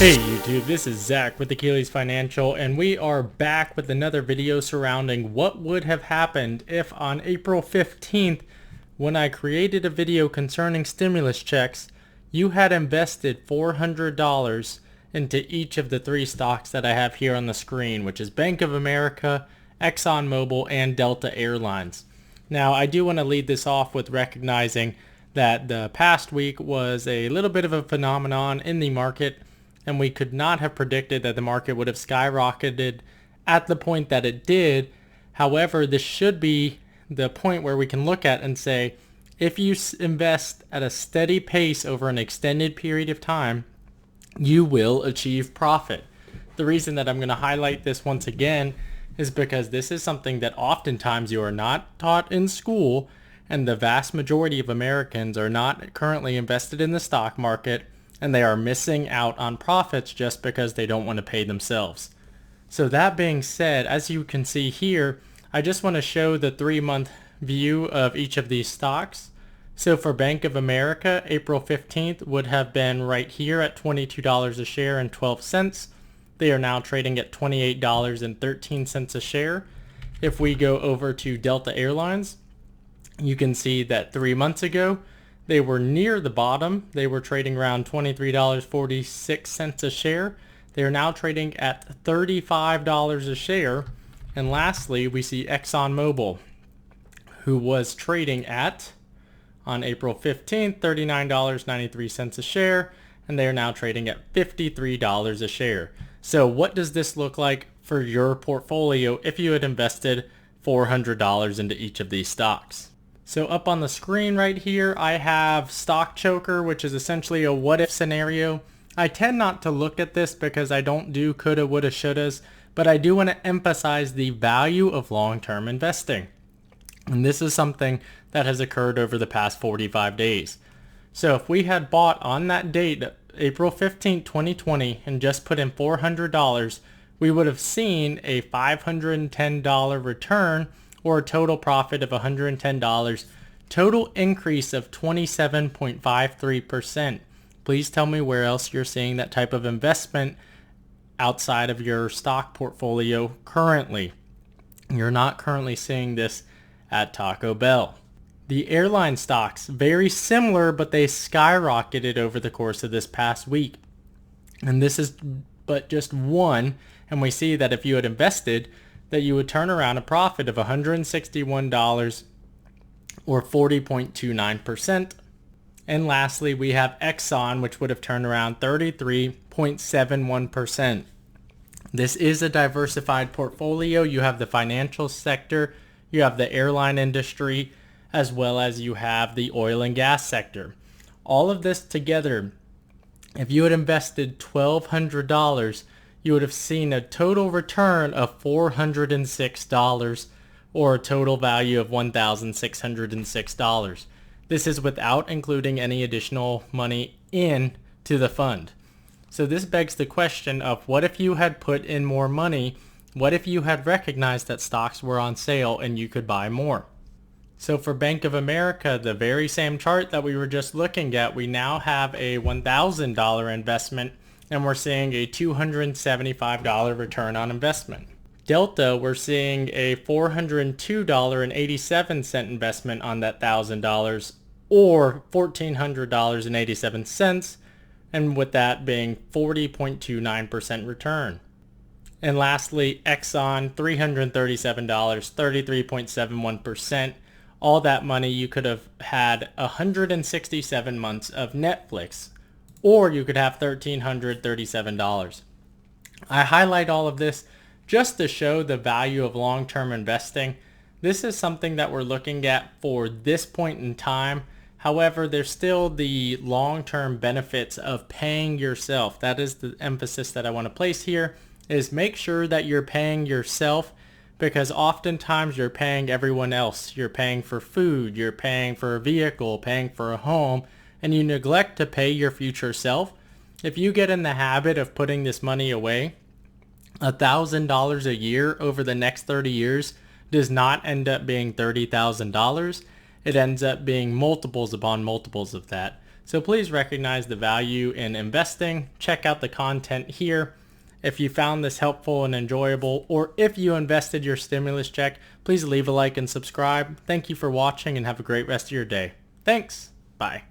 Hey YouTube, this is Zach with Achilles Financial, and we are back with another video surrounding what would have happened if on April 15th, when I created a video concerning stimulus checks, you had invested $400 into each of the three stocks that I have here on the screen, which is Bank of America, ExxonMobil, and Delta Airlines. Now, I do want to lead this off with recognizing that the past week was a little bit of a phenomenon in the market, and we could not have predicted that the market would have skyrocketed at the point that it did. However, this should be the point where we can look at and say, if you invest at a steady pace over an extended period of time, you will achieve profit. The reason that I'm going to highlight this once again is because this is something that oftentimes you are not taught in school, and the vast majority of Americans are not currently invested in the stock market, and they are missing out on profits just because they don't want to pay themselves. So that being said, as you can see here, I just want to show the 3-month view of each of these stocks. So for Bank of America, April 15th would have been right here at $22 a share and 12 cents. They are now trading at $28.13 a share. If we go over to Delta Airlines, you can see that 3 months ago, they were near the bottom. They were trading around $23.46 a share. They are now trading at $35 a share. And lastly, we see ExxonMobil, who was trading at, on April 15th, $39.93 a share, and they are now trading at $53 a share. So what does this look like for your portfolio if you had invested $400 into each of these stocks? So up on the screen right here, I have Stock Choker, which is essentially a what if scenario. I tend not to look at this because I don't do coulda, woulda, shouldas, but I do want to emphasize the value of long-term investing. And this is something that has occurred over the past 45 days. So if we had bought on that date, April 15, 2020, and just put in $400, we would have seen a $510 return, or a total profit of $110, total increase of 27.53%. Please tell me where else you're seeing that type of investment outside of your stock portfolio currently. You're not currently seeing this at Taco Bell. The airline stocks, very similar, but they skyrocketed over the course of this past week. And this is but just one, and we see that if you had invested, that you would turn around a profit of $161 or 40.29%. And lastly, we have Exxon, which would have turned around 33.71%. This is a diversified portfolio. You have the financial sector, you have the airline industry, as well as you have the oil and gas sector. All of this together, if you had invested $1,200, you would have seen a total return of $406, or a total value of $1,606. This is without including any additional money into the fund. So this begs the question of, what if you had put in more money? What if you had recognized that stocks were on sale and you could buy more? So for Bank of America, the very same chart that we were just looking at, we now have a $1,000 investment, and we're seeing a $275 return on investment. Delta, we're seeing a $402.87 investment on that $1,000, or $1,400.87, and with that being 40.29% return. And lastly, Exxon, $337, 33.71%. All that money you could have had 167 months of Netflix, or you could have $1,337. I highlight all of this just to show the value of long-term investing. This is something that we're looking at for this point in time. However, there's still the long-term benefits of paying yourself. That is the emphasis that I want to place here, is make sure that you're paying yourself, because oftentimes you're paying everyone else. You're paying for food, you're paying for a vehicle, paying for a home, and you neglect to pay your future self. If you get in the habit of putting this money away, $1,000 a year over the next 30 years does not end up being $30,000. It ends up being multiples upon multiples of that. So please recognize the value in investing. Check out the content here. If you found this helpful and enjoyable, or if you invested your stimulus check, please leave a like and subscribe. Thank you for watching and have a great rest of your day. Thanks. Bye.